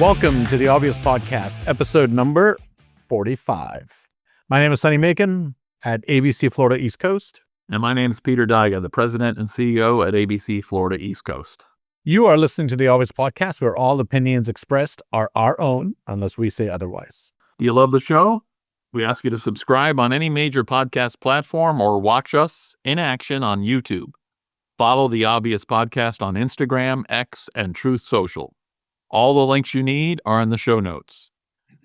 Welcome to the Obvious Podcast, episode number 45. My name is Sonny at ABC Florida East Coast. And my name is Peter Daiga, the president and CEO at ABC Florida East Coast. You are listening to the Obvious Podcast, where all opinions expressed are our own, unless we say otherwise. Do you love the show? We ask you to subscribe on any major podcast platform or watch us in action on YouTube. Follow the Obvious Podcast on Instagram, X, and Truth Social. All the links you need are in the show notes.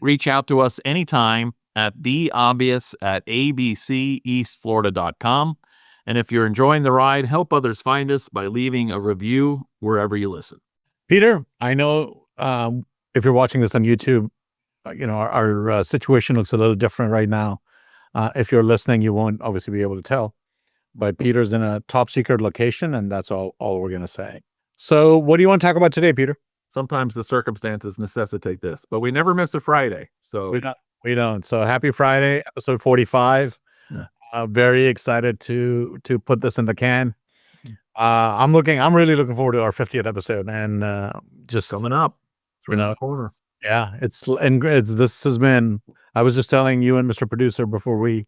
Reach out to us anytime at theobvious@abceastflorida.com. And if you're enjoying the ride, help others find us by leaving a review wherever you listen. Peter, I know if you're watching this on YouTube, our situation looks a little different right now. If you're listening, you won't obviously be able to tell. But Peter's in a top secret location, and that's all we're going to say. So what do you want to talk about today, Peter? Sometimes the circumstances necessitate this, but we never miss a Friday. So we don't. So happy Friday, episode 45. Yeah. Very excited to put this in the can. I'm really looking forward to our 50th episode, and just coming up. It's around the corner. Yeah, this has been. I was just telling you and Mr. Producer before we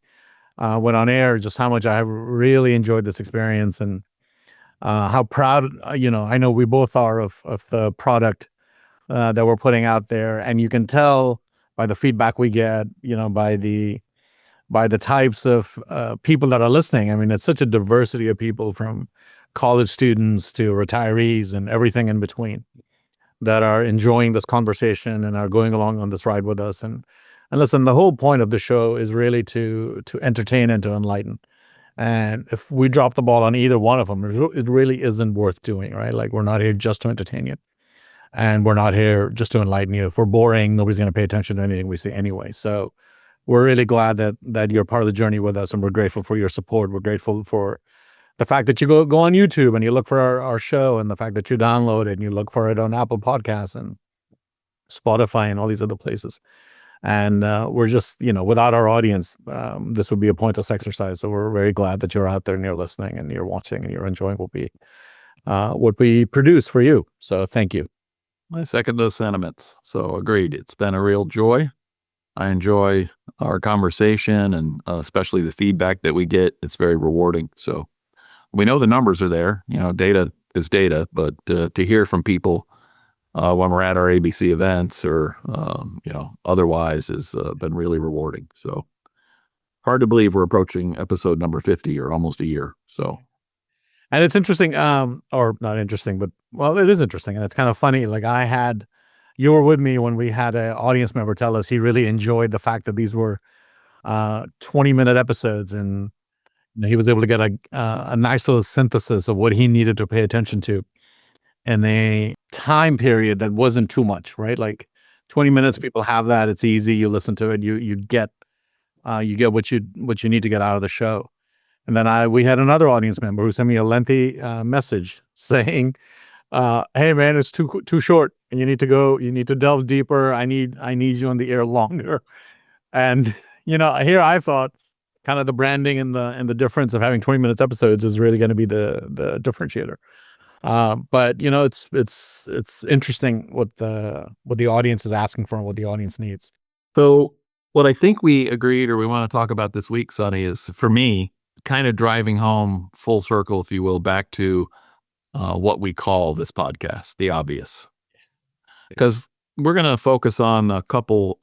went on air just how much I have really enjoyed this experience, and how proud I know we both are of the product that we're putting out there, and you can tell by the feedback we get, by the types of people that are listening. I mean, it's such a diversity of people, from college students to retirees and everything in between, that are enjoying this conversation and are going along on this ride with us. And listen, the whole point of the show is really to entertain and to enlighten. And if we drop the ball on either one of them, it really isn't worth doing, right? Like, we're not here just to entertain you, and we're not here just to enlighten you. If we're boring, nobody's going to pay attention to anything we say anyway. So we're really glad that you're part of the journey with us, and we're grateful for your support. We're grateful for the fact that you go on YouTube and you look for our show, and the fact that you download it and you look for it on Apple Podcasts and Spotify and all these other places. And we're just, without our audience, this would be a pointless exercise. So we're very glad that you're out there and you're listening and you're watching and you're enjoying what we produce for you. So thank you. I second those sentiments. So agreed. It's been a real joy. I enjoy our conversation, and especially the feedback that we get. It's very rewarding. So we know the numbers are there. Data is data, but to hear from people when we're at our ABC events or, otherwise has been really rewarding. So hard to believe we're approaching episode number 50, or almost a year. So, and it's interesting, or not interesting, but it is interesting. And it's kind of funny. Like, you were with me when we had an audience member tell us he really enjoyed the fact that these were 20-minute episodes, and he was able to get a nice little synthesis of what he needed to pay attention to in a time period that wasn't too much, right? Like 20 minutes, people have that. It's easy. You listen to it. You get what you need to get out of the show. And then we had another audience member who sent me a lengthy message saying, "Hey man, it's too short, and you need to delve deeper. I need you on the air longer." And here I thought, kind of the branding and the difference of having 20 minutes episodes is really going to be the differentiator. But it's interesting what the audience is asking for and what the audience needs. So what I think we agreed, or we want to talk about this week, Sonny, is, for me, kind of driving home full circle, if you will, back to what we call this podcast, The Obvious. Because we're going to focus on a couple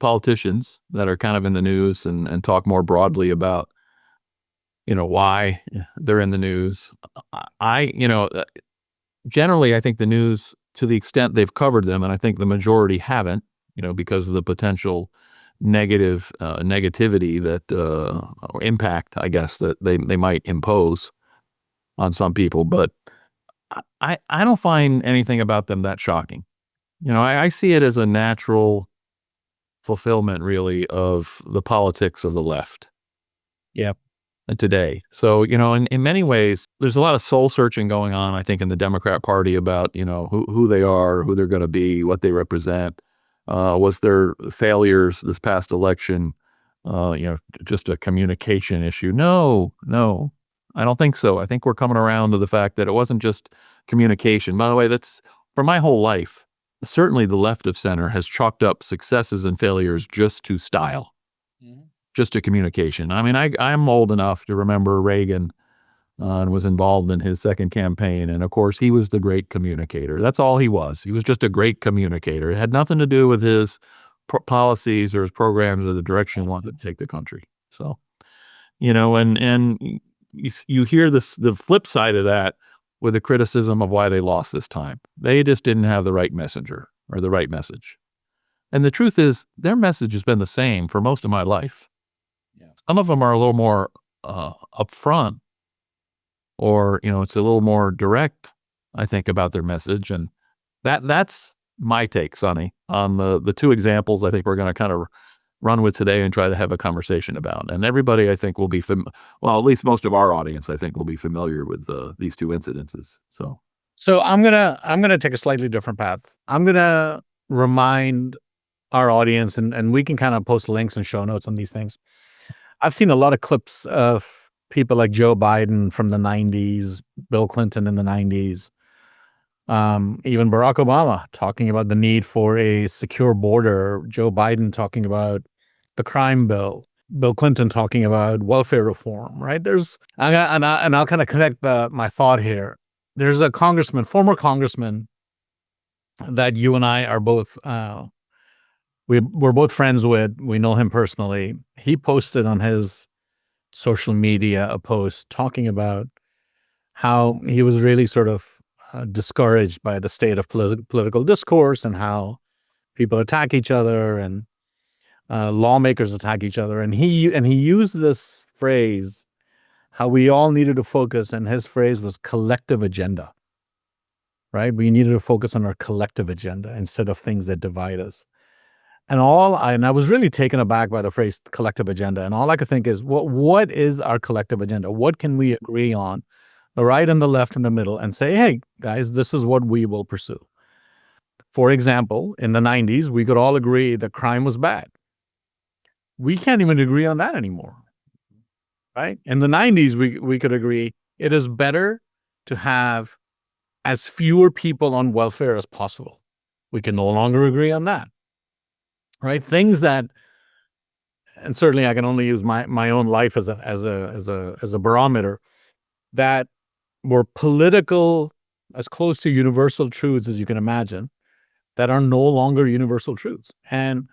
politicians that are kind of in the news, and talk more broadly about why they're in the news. Generally, I think the news, to the extent they've covered them, and I think the majority haven't, because of the potential negativity that, or impact, I guess, that they might impose on some people. But I don't find anything about them that shocking. I see it as a natural fulfillment, really, of the politics of the left. Yeah. Today. So, in many ways, there's a lot of soul searching going on, I think, in the Democrat Party about, who they are, who they're going to be, what they represent. Was their failures this past election, just a communication issue? No, I don't think so. I think we're coming around to the fact that it wasn't just communication. By the way, that's for my whole life. certainly the left of center has chalked up successes and failures just to style, just to communication. I mean, I'm old enough to remember Reagan and was involved in his second campaign. And of course, he was the great communicator. That's all he was. He was just a great communicator. It had nothing to do with his policies or his programs or the direction he wanted to take the country. So, and you hear the flip side of that with the criticism of why they lost this time. They just didn't have the right messenger or the right message. And the truth is, their message has been the same for most of my life. Yeah. Some of them are a little more upfront, or it's a little more direct, I think, about their message. And that's my take, Sonny, on the two examples I think we're going to kind of run with today and try to have a conversation about. And everybody, I think, will be well, at least most of our audience, I think, will be familiar with these two incidences. So I'm gonna take a slightly different path. I'm gonna remind our audience, and we can kind of post links and show notes on these things. I've seen a lot of clips of people like Joe Biden from the 90s, Bill Clinton in the 90s, even Barack Obama talking about the need for a secure border, Joe Biden talking about the crime bill, Bill Clinton talking about welfare reform, right? I'll kind of connect my thought here. There's a former congressman that you and I are both, we're both friends with. We know him personally. He posted on his social media a post talking about how he was really sort of discouraged by the state of political discourse and how people attack each other and lawmakers attack each other. And he used this phrase, how we all needed to focus, and his phrase was collective agenda, right? We needed to focus on our collective agenda instead of things that divide us. And I was really taken aback by the phrase collective agenda. And all I could think is, what is our collective agenda? What can we agree on, the right and the left and the middle, and say, hey, guys, this is what we will pursue. For example, in the 90s, we could all agree that crime was bad. We can't even agree on that anymore, right? In the 90s, we could agree it is better to have as fewer people on welfare as possible. We can no longer agree on that. Right, things that, and certainly I can only use my own life as a barometer, that were political, as close to universal truths as you can imagine, that are no longer universal truths. And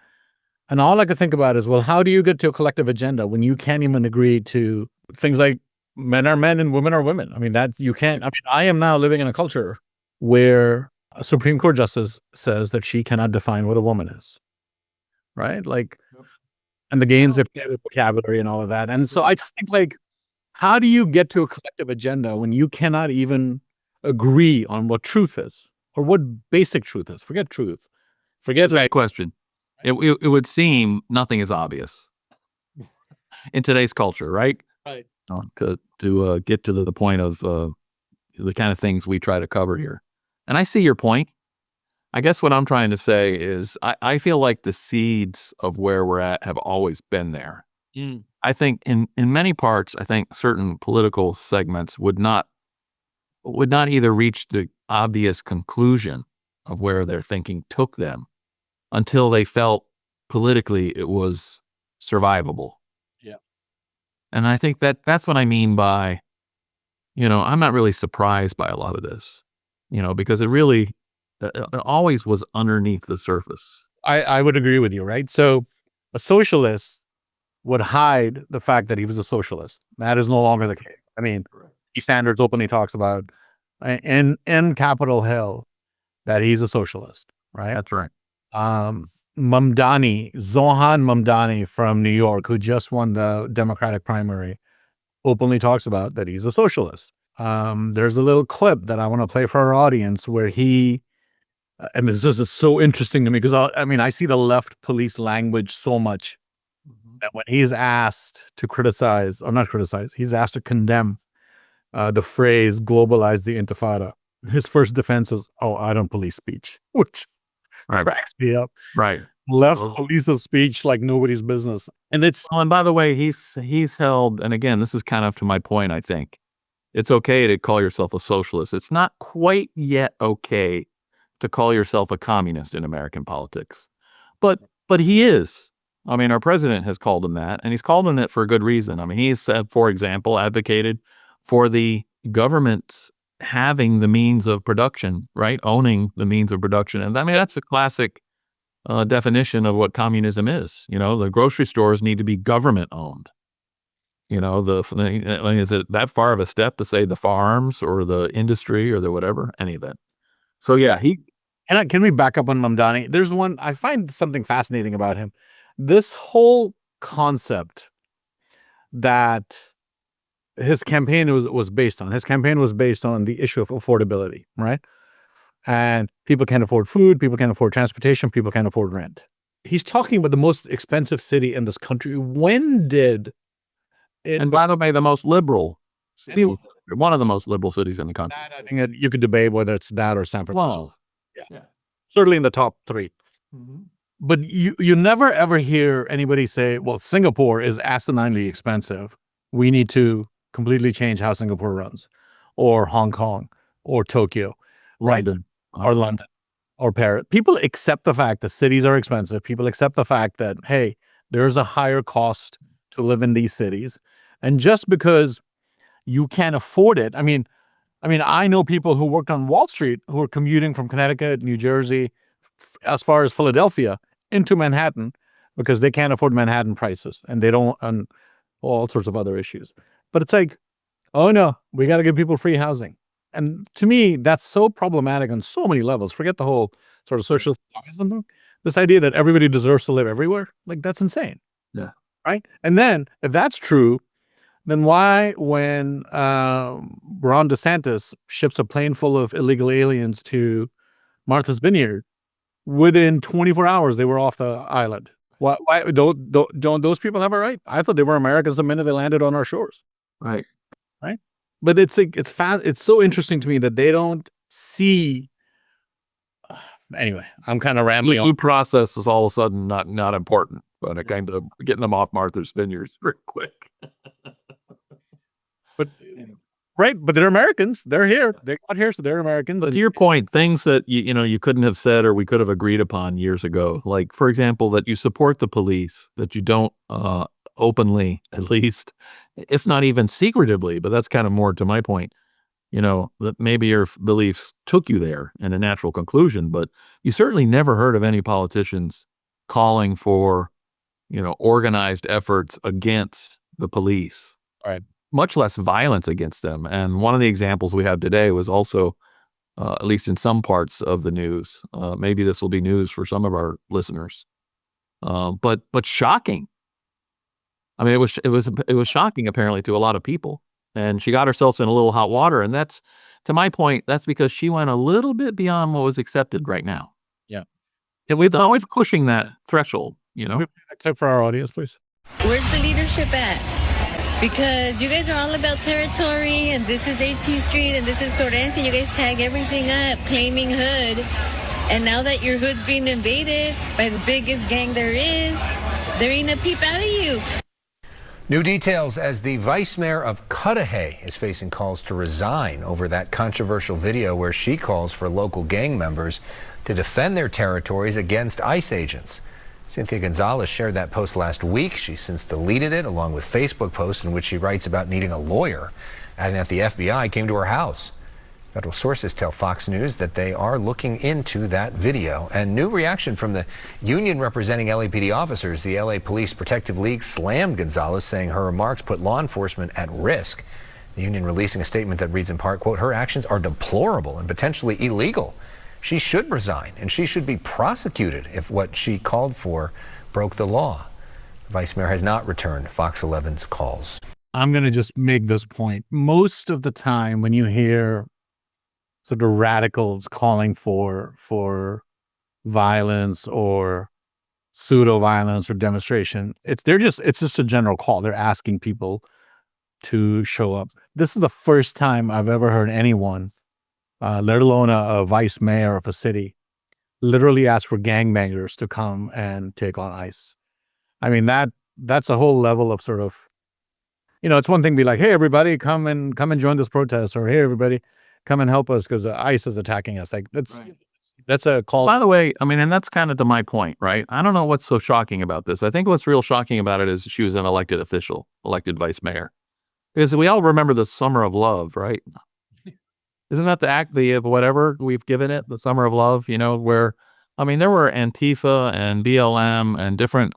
all I could think about is, well, how do you get to a collective agenda when you can't even agree to things like men are men and women are women? I mean, that you can't. I mean, I am now living in a culture where a Supreme Court justice says that she cannot define what a woman is. Right? Like, and the gains of vocabulary and all of that. And so I just think, like, how do you get to a collective agenda when you cannot even agree on what truth is or what basic truth is? Forget truth. Forget that question. It would seem nothing is obvious in today's culture, right? Right. To get to the point of the kind of things we try to cover here. And I see your point. I guess what I'm trying to say is I feel like the seeds of where we're at have always been there. I think in many parts, I think certain political segments would not either reach the obvious conclusion of where their thinking took them until they felt politically it was survivable. Yeah. And I think that's what I mean by, I'm not really surprised by a lot of this, because it always was underneath the surface. I would agree with you, right? So a socialist would hide the fact that he was a socialist. That is no longer the case. I mean, Sanders openly talks about in Capitol Hill that he's a socialist, right? That's right. Zohran Mamdani from New York, who just won the Democratic primary, openly talks about that he's a socialist. There's a little clip that I want to play for our audience where he, and this is so interesting to me because I see the left police language so much that when he's asked to he's asked to condemn the phrase "globalize the intifada," his first defense is, "Oh, I don't police speech," which cracks me up. Right. Left polices speech like nobody's business, and it's. Oh, and by the way, he's held, and again, this is kind of to my point. I think it's okay to call yourself a socialist. It's not quite yet okay to call yourself a communist in American politics. But he is. I mean, our president has called him that, and he's called him it for a good reason. I mean, he's said, for example, advocated for the government having the means of production, right? Owning the means of production. And I mean, that's a classic definition of what communism is. You know, the grocery stores need to be government owned. You know, is it that far of a step to say the farms or the industry or the whatever, any of that? So yeah, Can we back up on Mamdani? There's one, I find something fascinating about him. This whole concept that his campaign was based on. His campaign was based on the issue of affordability, right? And people can't afford food, people can't afford transportation, people can't afford rent. He's talking about the most expensive city in this country. When did it? and by the way, the most liberal city, one of the most liberal cities in the country. I think that you could debate whether it's that or San Francisco. Well, yeah. Certainly in the top three. But you never ever hear anybody say, well, Singapore is asininely expensive. We need to completely change how Singapore runs, or Hong Kong, or Tokyo, London, or London, or Paris. People accept the fact that cities are expensive. People accept the fact that, hey, there's a higher cost to live in these cities. And just because you can't afford it, I mean, I know people who worked on Wall Street who are commuting from Connecticut, New Jersey, as far as Philadelphia into Manhattan because they can't afford Manhattan prices, and they don't, and all sorts of other issues. But it's like, oh no, we got to give people free housing. And to me, that's so problematic on so many levels. Forget the whole sort of social thing. This idea that everybody deserves to live everywhere, like that's insane. Yeah. Right. And then if that's true, then why, when Ron DeSantis ships a plane full of illegal aliens to Martha's Vineyard, within 24 hours they were off the island? Why don't those people have a right? I thought they were Americans the minute they landed on our shores. Right. But it's so interesting to me that they don't see. Anyway, I'm kind of rambling on. Food process is all of a sudden not important, but it kind of getting them off Martha's Vineyards real quick. But right, but they're Americans. They're here. They got here, so they're Americans. But to your point, things that you couldn't have said or we could have agreed upon years ago, like for example, that you support the police, that you don't openly, at least, if not even secretively, but that's kind of more to my point. That maybe your beliefs took you there in a natural conclusion, but you certainly never heard of any politicians calling for, organized efforts against the police. Right. Much less violence against them. And one of the examples we have today was also, at least in some parts of the news, maybe this will be news for some of our listeners, but shocking. I mean, it was shocking apparently to a lot of people. And she got herself in a little hot water. And that's, to my point, that's because she went a little bit beyond what was accepted right now. Yeah. And we're always pushing that threshold, Except for our audience, please. Where's the leadership at? Because you guys are all about territory, and this is 18th Street, and this is Torrance, and you guys tag everything up, claiming hood. And now that your hood's being invaded by the biggest gang there is, there ain't a peep out of you. New details as the vice mayor of Cudahy is facing calls to resign over that controversial video where she calls for local gang members to defend their territories against ICE agents. Cynthia Gonzalez shared that post last week. She's since deleted it, along with Facebook posts in which she writes about needing a lawyer, adding that the FBI came to her house. Federal sources tell Fox News that they are looking into that video. And new reaction from the union representing LAPD officers. The LA Police Protective League slammed Gonzalez, saying her remarks put law enforcement at risk. The union releasing a statement that reads in part, quote, "Her actions are deplorable and potentially illegal. She should resign, and she should be prosecuted if what she called for broke the law." The vice mayor has not returned Fox 11's calls. I'm going to just make this point. Most of the time when you hear sort of radicals calling for violence or pseudo violence or demonstration, it's just a general call. They're asking people to show up. This is the first time I've ever heard anyone, let alone a vice mayor of a city, literally ask for gangbangers to come and take on ICE. I mean, that's a whole level of sort of, it's one thing to be like, hey, everybody, come and join this protest, or hey, everybody, come and help us because ICE is attacking us. Like, that's That's a call. By the way, I mean, and that's kind of to my point, right? I don't know what's so shocking about this. I think what's real shocking about it is she was an elected official, elected vice mayor. Because we all remember the summer of love, right? Isn't that the whatever we've given it, the summer of love, where, I mean, there were Antifa and BLM and different,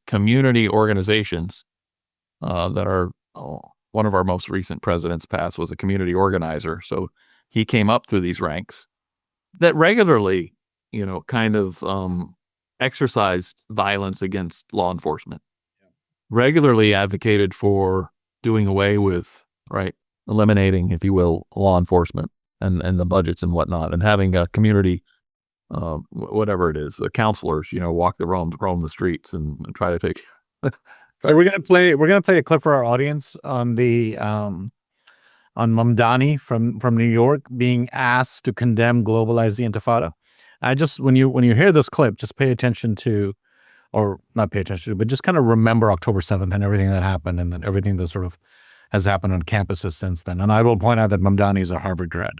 community organizations that are, one of our most recent presidents passed was a community organizer. So he came up through these ranks that regularly, kind of exercised violence against law enforcement, regularly advocated for doing away with, right, eliminating, if you will, law enforcement and the budgets and whatnot, and having a community, whatever it is, counselors, walk the roam the streets and try to take. We're gonna play a clip for our audience on the on Mamdani from New York being asked to condemn Globalize the Intifada. I just when you hear this clip, just pay attention to, or not pay attention to, but just kind of remember October 7th and everything that happened, and then everything that sort of has happened on campuses since then. And I will point out that Mamdani is a Harvard grad.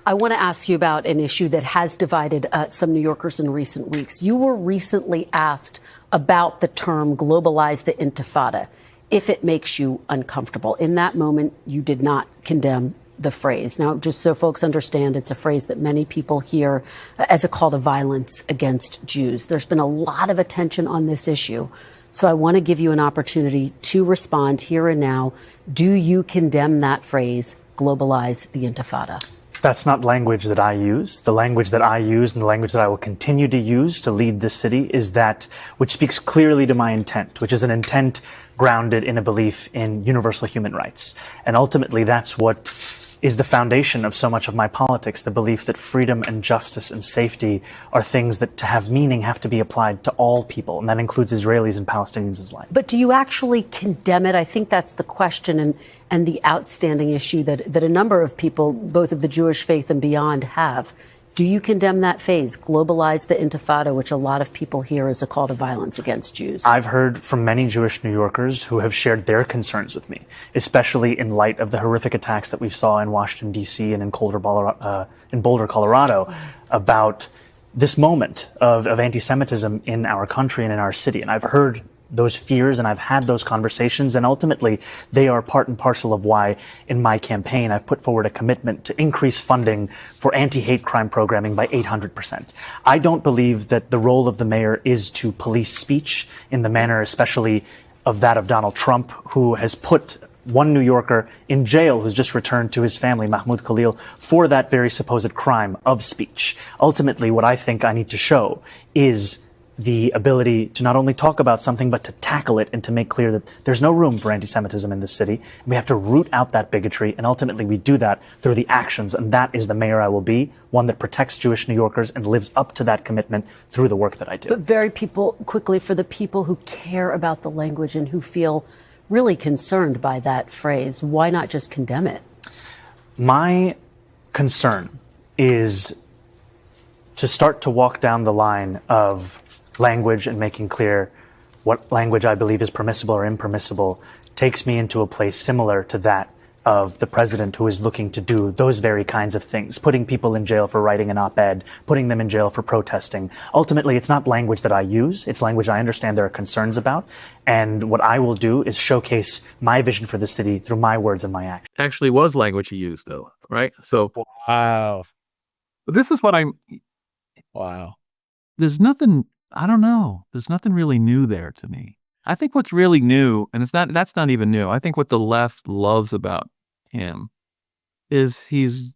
I want to ask you about an issue that has divided some New Yorkers in recent weeks. You were recently asked about the term globalize the intifada, if it makes you uncomfortable. In that moment, you did not condemn the phrase. Now, just so folks understand, it's a phrase that many people hear as a call to violence against Jews. There's been a lot of attention on this issue. So I want to give you an opportunity to respond here and now. Do you condemn that phrase, globalize the intifada? That's not language that I use. The language that I use and the language that I will continue to use to lead this city is that which speaks clearly to my intent, which is an intent grounded in a belief in universal human rights. And ultimately, that's what is the foundation of so much of my politics, the belief that freedom and justice and safety are things that, to have meaning, have to be applied to all people, and that includes Israelis and Palestinians alike. But do you actually condemn it? I think that's the question and the outstanding issue that a number of people, both of the Jewish faith and beyond, have. Do you condemn that phase, globalize the intifada, which a lot of people hear as a call to violence against Jews? I've heard from many Jewish New Yorkers who have shared their concerns with me, especially in light of the horrific attacks that we saw in Washington, D.C. and in Boulder, Colorado, about this moment of anti-Semitism in our country and in our city. And I've heard those fears and I've had those conversations, and ultimately they are part and parcel of why in my campaign I've put forward a commitment to increase funding for anti-hate crime programming by 800%. I don't believe that the role of the mayor is to police speech in the manner especially of that of Donald Trump, who has put one New Yorker in jail who's just returned to his family, Mahmoud Khalil, for that very supposed crime of speech. Ultimately, what I think I need to show is the ability to not only talk about something, but to tackle it and to make clear that there's no room for anti-Semitism in this city. We have to root out that bigotry, and ultimately we do that through the actions, and that is the mayor I will be, one that protects Jewish New Yorkers and lives up to that commitment through the work that I do. But quickly, for the people who care about the language and who feel really concerned by that phrase, why not just condemn it? My concern is to start to walk down the line of language and making clear what language I believe is permissible or impermissible takes me into a place similar to that of the president, who is looking to do those very kinds of things, putting people in jail for writing an op-ed, putting them in jail for protesting. Ultimately, it's not language that I use. It's language I understand there are concerns about. And what I will do is showcase my vision for the city through my words and my actions. Actually was language he used, though, right? So Wow. this is what Wow. there's nothing, I don't know. There's nothing really new there to me. I think what's really new, and that's not even new. I think what the left loves about him is he's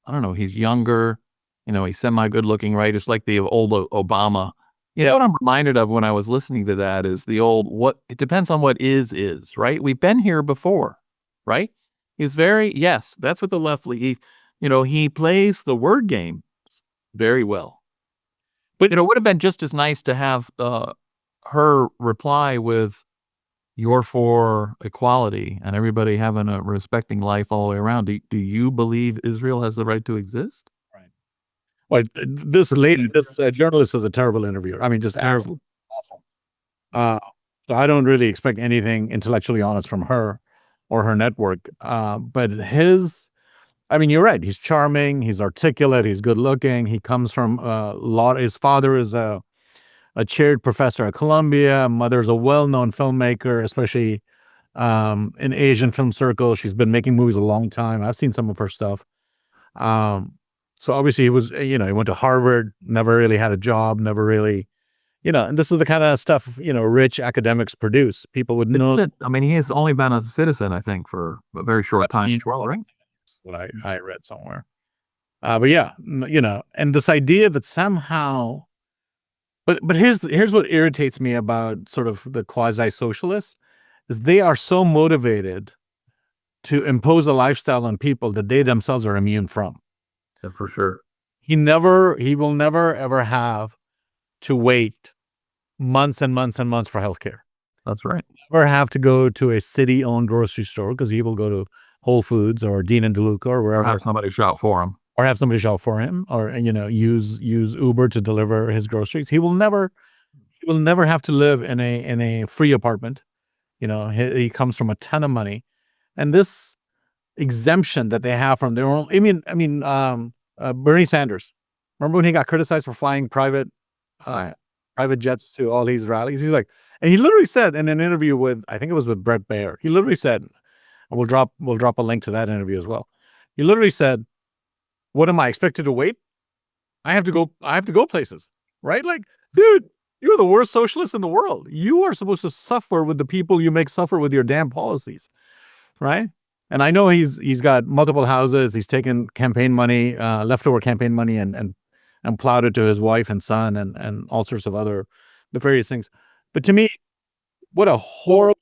younger, he's semi good looking, right? It's like the old Obama. What I'm reminded of when I was listening to that is the old, it depends on what is, right? We've been here before, right? Yes, that's what the left, he plays the word game very well. But it would have been just as nice to have her reply with, "You're for equality and everybody having a respecting life all the way around. Do you believe Israel has the right to exist?" Right. Well, this journalist is a terrible interviewer. I mean, just terrible, awful. So I don't really expect anything intellectually honest from her or her network. But his I mean, you're right. He's charming. He's articulate. He's good looking. He comes from his father is a chaired professor at Columbia. Mother's a well-known filmmaker, especially in Asian film circles. She's been making movies a long time. I've seen some of her stuff. So obviously he was, he went to Harvard, never really had a job, never really, and this is the kind of stuff, rich academics produce. People would know. I mean, he has only been a citizen, I think, for a very short time as well, right? That's what I read somewhere. But yeah, and this idea that somehow, but here's what irritates me about sort of the quasi-socialists is they are so motivated to impose a lifestyle on people that they themselves are immune from. Yeah, for sure. He will never ever have to wait months and months and months for healthcare. That's right. Never have to go to a city-owned grocery store because he will go to Whole Foods or Dean and DeLuca or wherever. Or have somebody shop for him. Or have somebody shop for him, or use Uber to deliver his groceries. He will never have to live in a free apartment. He comes from a ton of money, and this exemption that they have from their own. Bernie Sanders. Remember when he got criticized for flying private jets to all these rallies? He's like, and he literally said in an interview with, I think it was with Brett Baer. He literally said, and we'll drop a link to that interview as well. He literally said, what am I expected to wait? I have to go places, right? Like, dude, you're the worst socialist in the world. You are supposed to suffer with the people you make suffer with your damn policies, right? And I know he's got multiple houses. He's taken campaign money, leftover campaign money, and plowed it to his wife and son and all sorts of other nefarious things. But to me, what a horrible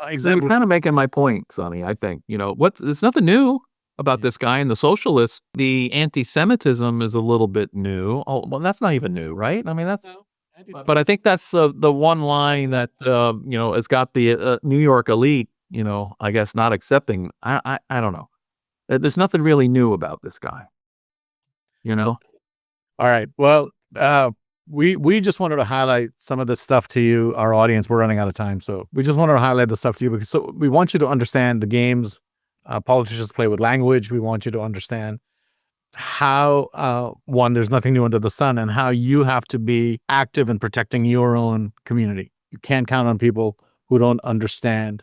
example. I'm kind of making my point, Sonny. I think there's nothing new about this guy and the socialists. The anti-Semitism is a little bit new. Oh, well, that's not even new, right? I mean, that's. But I think that's the one line that has got the New York elite, I guess not accepting. I don't know. There's nothing really new about this guy. All right. Well, we just wanted to highlight some of this stuff to you, our audience. We're running out of time, so we just wanted to highlight the stuff to you because we want you to understand the games politicians play with language. We want you to understand how, there's nothing new under the sun, and how you have to be active in protecting your own community. You can't count on people who don't understand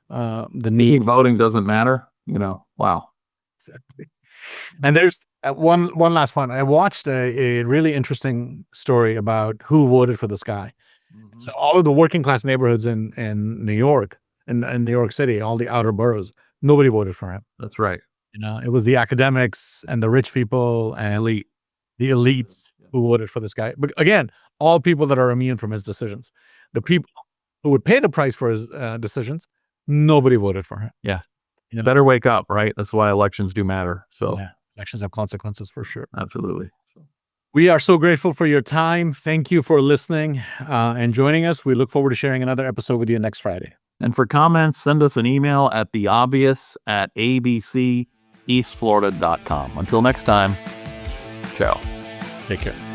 the need. Voting doesn't matter. Wow. Exactly. And there's one last one. I watched a really interesting story about who voted for this guy. Mm-hmm. So all of the working class neighborhoods in New York, in New York City, all the outer boroughs, nobody voted for him. That's right. It was the academics and the rich people and the elite who voted for this guy. But again, all people that are immune from his decisions. The people who would pay the price for his decisions, nobody voted for him. Yeah. Better wake up, right? That's why elections do matter. So yeah, elections have consequences for sure. Absolutely. We are so grateful for your time. Thank you for listening and joining us. We look forward to sharing another episode with you next Friday. And for comments, send us an email at theobvious@abceastflorida.com. Until next time, ciao. Take care.